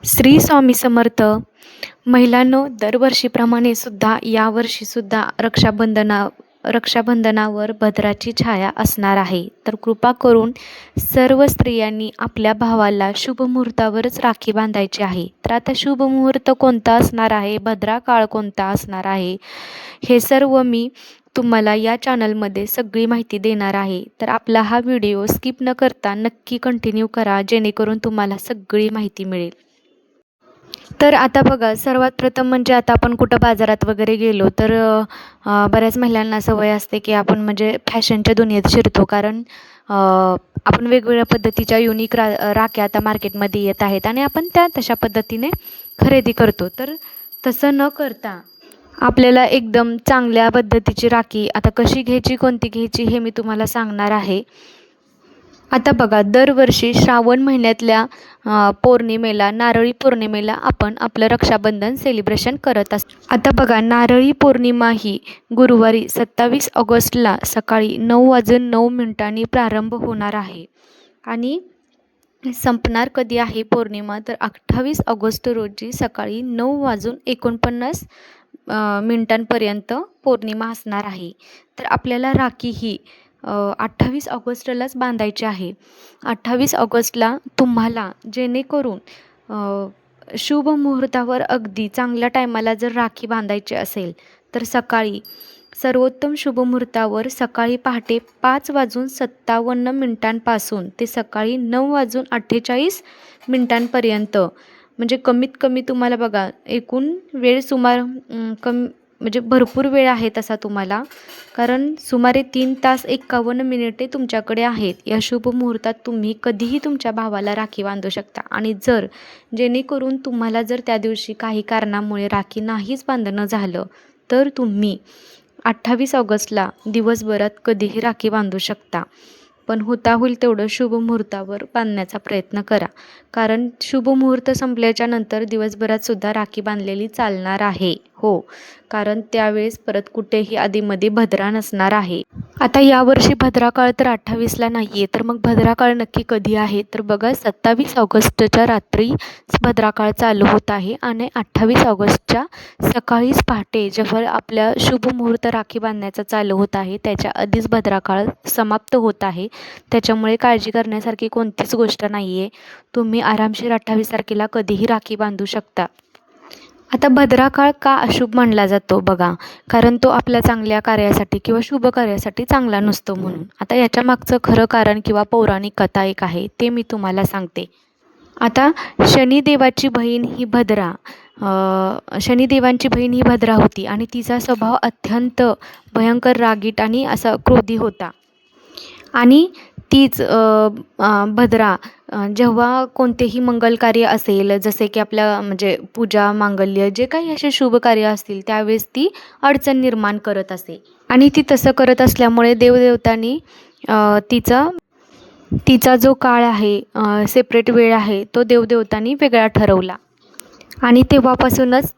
श्री स्वामी समर्थ. महिलांनो, दरवर्षीप्रमाणे सुद्धा यावर्षीसुद्धा रक्षाबंधनावर भद्राची छाया असणार आहे. तर कृपा करून सर्व स्त्रियांनी आपल्या भावाला शुभ मुहूर्तावरच राखी बांधायची आहे. तर आता शुभ मुहूर्त कोणता असणार आहे, भद्रा काळ कोणता असणार आहे, हे सर्व मी तुम्हाला या चॅनलमध्ये सगळी माहिती देणार आहे. तर आपला हा व्हिडिओ स्किप न करता नक्की कंटिन्यू करा, जेणेकरून तुम्हाला सगळी माहिती मिळेल. तर आता बघा, सर्वात प्रथम म्हणजे आता आपण कुठं बाजारात वगैरे गेलो तर बऱ्याच महिलांना सवय असते की आपण म्हणजे फॅशनच्या दुनियेत शिरतो. कारण आपण वेगवेगळ्या पद्धतीच्या युनिक राख्या आता मार्केटमध्ये येत आहेत आणि आपण त्या तशा पद्धतीने खरेदी करतो. तर तसं न करता आपल्याला एकदम चांगल्या पद्धतीची राखी आता कशी घ्यायची, कोणती घ्यायची, हे मी तुम्हाला सांगणार आहे. आता बघा, दरवर्षी श्रावण महिन्यातल्या पौर्णिमेला, नारळी पौर्णिमेला आपण आपलं रक्षाबंधन सेलिब्रेशन करत असतो. आता बघा, नारळी पौर्णिमा ही गुरुवारी 27 ऑगस्टला सकाळी 9:09 प्रारंभ होणार आहे आणि संपणार कधी आहे पौर्णिमा, तर 28 ऑगस्ट रोजी सकाळी 9:49 मिनिटांपर्यंत पौर्णिमा असणार आहे. तर आपल्याला राखी ही 28 ऑगस्टलाच बांधायची आहे. 28 ऑगस्टला तुम्हाला जेणेकरून शुभ मुहूर्तावर अगदी चांगल्या टायमाला जर राखी बांधायची असेल तर सकाळी सर्वोत्तम शुभ मुहूर्तावर सकाळी पहाटे 5:57 ते सकाळी 9:48 म्हणजे कमीत कमी तुम्हाला बघा, एकूण वेळ सुमार म्हणजे भरपूर वेळ आहे तसा तुम्हाला, कारण सुमारे 3 तास 51 मिनिटे तुमच्याकडे आहेत. या शुभ मुहूर्तात तुम्ही कधीही तुमच्या भावाला राखी बांधू शकता. आणि जेणेकरून तुम्हाला जर त्या दिवशी काही कारणामुळे राखी नाहीच बांधणं झालं तर तुम्ही 28 ऑगस्टला दिवसभरात कधीही राखी बांधू शकता. पण होता होईल तेवढं शुभ मुहूर्तावर बांधण्याचा प्रयत्न करा, कारण शुभ मुहूर्त संपल्याच्या नंतर दिवसभरात सुद्धा राखी बांधलेली चालणार आहे. हो, कारण त्यावेळेस परत कुठेही आधीमध्ये भद्रा नसणार आहे. आता यावर्षी भद्रा काळ तर 28ला नाही आहे, तर मग भद्रा काळ नक्की कधी आहे, तर बघा 27 ऑगस्टच्या रात्री भद्रा काळ चालू होत आहे आणि 28 ऑगस्टच्या सकाळीच पहाटे जेव्हा आपल्या शुभ मुहूर्त राखी बांधण्याचा चालू होत आहे त्याच्या आधीच भद्रा काळ समाप्त होत आहे. त्याच्यामुळे काळजी करण्यासारखी कोणतीच गोष्ट नाही आहे. तुम्ही आरामशीर 28 तारखेला कधीही राखी बांधू शकता. आता भद्रा काळ का अशुभ मानला जातो बघा, कारण तो आपल्या चांगल्या कार्यासाठी किंवा शुभ कार्यासाठी चांगला नसतो म्हणून. आता याच्या मागचं खरं कारण किंवा पौराणिक कथा एक आहे, ते मी तुम्हाला सांगते. आता शनिदेवांची बहीण ही भद्रा होती आणि तिचा स्वभाव अत्यंत भयंकर, रागीट आणि असा क्रोधी होता. आणि तीच भद्रा जेव्हा कोणतेही मंगल कार्य असेल, जसे की आपल्या म्हणजे पूजा, मांगल्य, जे काही असे शुभ कार्य असतील त्यावेळेस ती अडचण निर्माण करत असे. आणि ती तसं करत असल्यामुळे देवदेवतांनी तिचा जो काळ आहे, सेपरेट वेळ आहे, तो देवदेवतांनी वेगळा ठरवला आणि तेव्हापासूनच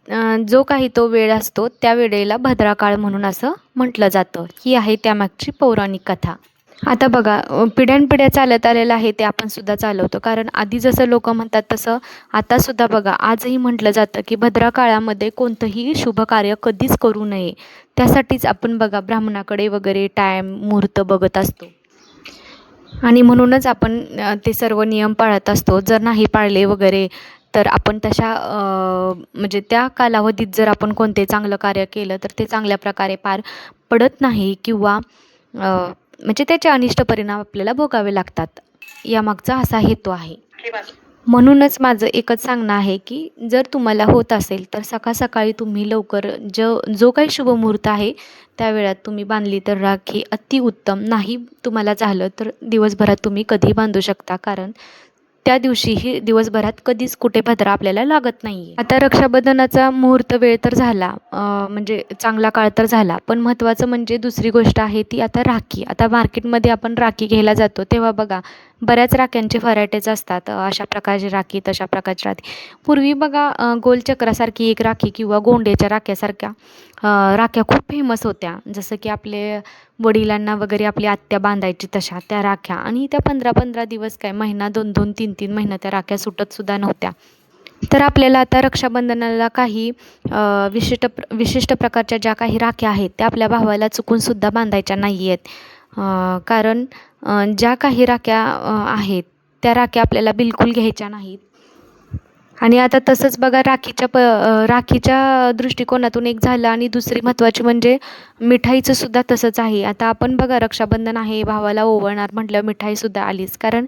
जो काही तो वेळ असतो त्या वेळेला भद्रा काळ म्हणून असं म्हटलं जातं. ही आहे त्यामागची पौराणिक कथा. आता बघा, पिढ्यानपिढ्या चालत आलेलं आहे ते आपण सुद्धा चालवतो, कारण आधी जसं लोक म्हणतात तसं आतासुद्धा बघा, आजही म्हटलं जातं की भद्रा काळामध्ये कोणतंही शुभ कार्य कधीच करू नये. त्यासाठीच आपण बघा ब्राह्मणाकडे वगैरे टाईम मुहूर्त बघत असतो आणि म्हणूनच आपण ते सर्व नियम पाळत असतो. जर नाही पाळले वगैरे तर आपण तशा म्हणजे त्या कालावधीत जर आपण कोणते चांगलं कार्य केलं तर ते चांगल्या प्रकारे पार पडत नाही किंवा म्हणजे त्याचे अनिष्ट परिणाम आपल्याला भोगावे लागतात. यामागचा असा हेतू आहे. म्हणूनच माझं एकच सांगणं आहे की जर तुम्हाला होत असेल तर सकाळ सकाळी तुम्ही लवकर जो काही शुभ मुहूर्त आहे त्या वेळात तुम्ही बांधली तर राखी अतिउत्तम. नाही तुम्हाला झालं तर दिवसभरात तुम्ही कधी बांधू शकता, कारण त्या दिवशीही दिवसभरात कधीच कुठे भद्रा आपल्याला लागत नाही. आता रक्षाबंधनाचा मुहूर्त वेळ तर झाला, म्हणजे चांगला काळ तर झाला, पण महत्त्वाचं म्हणजे दुसरी गोष्ट आहे ती आता राखी. आता मार्केटमध्ये आपण राखी घ्यायला जातो तेव्हा बघा बऱ्याच राख्यांचे व्हरायटीज असतात. अशा प्रकारची राखी, तशा प्रकारची राखी. पूर्वी बघा गोलचक्रासारखी एक राखी किंवा गोंड्याच्या राख्यासारख्या राख्या खूप फेमस होत्या, जसं की आपले वडिलांना वगैरे आपली आत्या बांधायची तशा त्या राख्या. आणि त्या 15-15 दिवस काय, महिना, 2-2, 3-3 महिना त्या राख्या सुटतसुद्धा नव्हत्या. तर आपल्याला आता रक्षाबंधनाला काही विशिष्ट प्रकारच्या ज्या काही राख्या आहेत त्या आपल्या भावाला चुकूनसुद्धा बांधायच्या नाही आहेत. कारण ज्या काही राख्या आहेत त्या राख्या आपल्याला बिलकुल घ्यायच्या नाहीत. आणि आता तसंच बघा राखीच्या दृष्टिकोनातून एक झालं आणि दुसरी महत्त्वाची म्हणजे मिठाईचं सुद्धा तसंच आहे. आता आपण बघा रक्षाबंधन आहे, भावाला ओवाळणार म्हटल्यावर मिठाईसुद्धा आलीच. कारण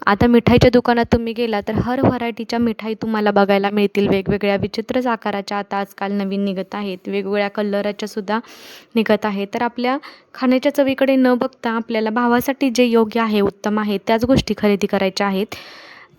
आता मिठाईच्या दुकानात तुम्ही गेला तर हर व्हरायटीच्या मिठाई तुम्हाला बघायला मिळतील. वेगवेगळ्या विचित्रच आकाराच्या आता आजकाल नवीन निघत आहेत, वेगवेगळ्या कलराच्या सुद्धा निघत आहेत. तर आपल्या खाण्याच्या चवीकडे न बघता आपल्याला भावासाठी जे योग्य आहे, उत्तम आहे त्याच गोष्टी खरेदी करायच्या आहेत.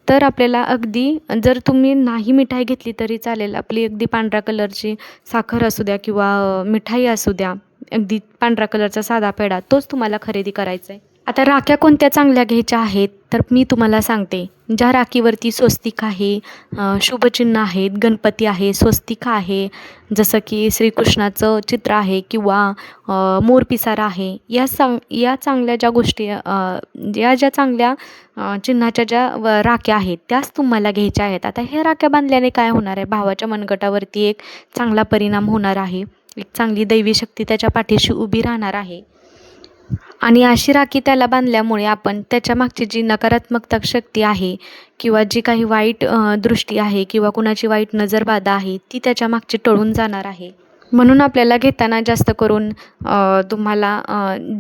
तर आपल्याला अगदी जर तुम्ही नाही मिठाई घेतली तरी चालेल, आपली अगदी पांढऱ्या कलरची साखर असू द्या किंवा मिठाई असू द्या, अगदी पांढऱ्या कलरचा साधा पेढा तोच तुम्हाला खरेदी करायचा आहे. आता राख्या कोणत्या चांगल्या घ्यायच्या आहेत तर मी तुम्हाला सांगते. ज्या राखीवरती स्वस्तिक आहे, शुभचिन्ह आहेत, गणपती आहे, स्वस्तिक आहे, जसं की श्रीकृष्णाचं चित्र आहे किंवा मोरपिसारा आहे, या चांगल्या ज्या गोष्टी ज्या चांगल्या चिन्हाच्या ज्या राख्या आहेत त्याच तुम्हाला घ्यायच्या आहेत. आता ह्या राख्या बांधल्याने काय होणार आहे, भावाच्या मनगटावरती एक चांगला परिणाम होणार आहे, एक चांगली दैवी शक्ती त्याच्या पाठीशी उभी राहणार आहे. आणि अशी राखी त्याला बांधल्यामुळे आपण त्याच्या मागची जी नकारात्मक शक्ती आहे किंवा जी काही वाईट दृष्टी आहे किंवा कुणाची वाईट नजरबाधा आहे ती त्याच्या मागची टळून जाणार आहे. म्हणून आपल्याला घेताना जास्त करून तुम्हाला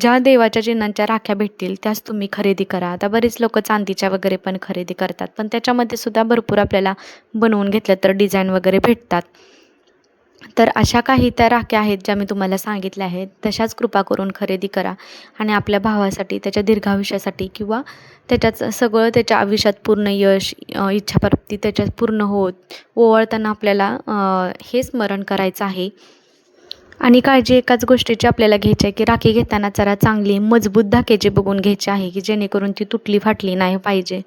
ज्या देवाच्या चिन्हांच्या राख्या भेटतील त्याच तुम्ही खरेदी करा. आता बरेच लोक चांदीच्या वगैरे पण खरेदी करतात, पण त्याच्यामध्ये सुद्धा भरपूर आपल्याला बनवून घेतलं तर डिझाईन वगैरे भेटतात. तर अशा काही त्या राख्या आहेत ज्या मी तुम्हाला सांगितल्या आहेत, तशाच कृपा करून खरेदी करा आणि आपल्या भावासाठी, त्याच्या दीर्घायुष्यासाठी किंवा सगळं त्याच्या आयुष्यात पूर्ण यश, इच्छाप्राप्ती त्याच्यात पूर्ण होत ओवाळताना आपल्याला हे स्मरण करायचं आहे. आणि काळजी एकाच गोष्टीची आपल्याला घ्यायची आहे की राखी घेताना जरा चांगली मजबूत धाग्याची बघून घ्यायची आहे की जेणेकरून ती तुटली फाटली नाही पाहिजे.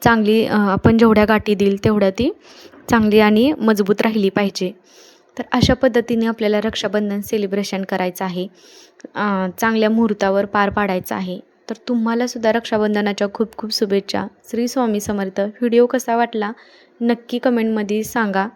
चांगली आपण जेवढ्या गाठी देईल तेवढ्या ती चांगली आणि मजबूत राहिली पाहिजे. तर अशा पद्धतीने आपल्याला रक्षाबंधन सेलिब्रेशन करायचं आहे, चांगल्या मुहूर्तावर पार पाडायचं आहे. तर तुम्हालासुद्धा रक्षाबंधनाच्या खूप खूप शुभेच्छा. श्री स्वामी समर्थ. व्हिडिओ कसा वाटला नक्की कमेंटमध्ये सांगा.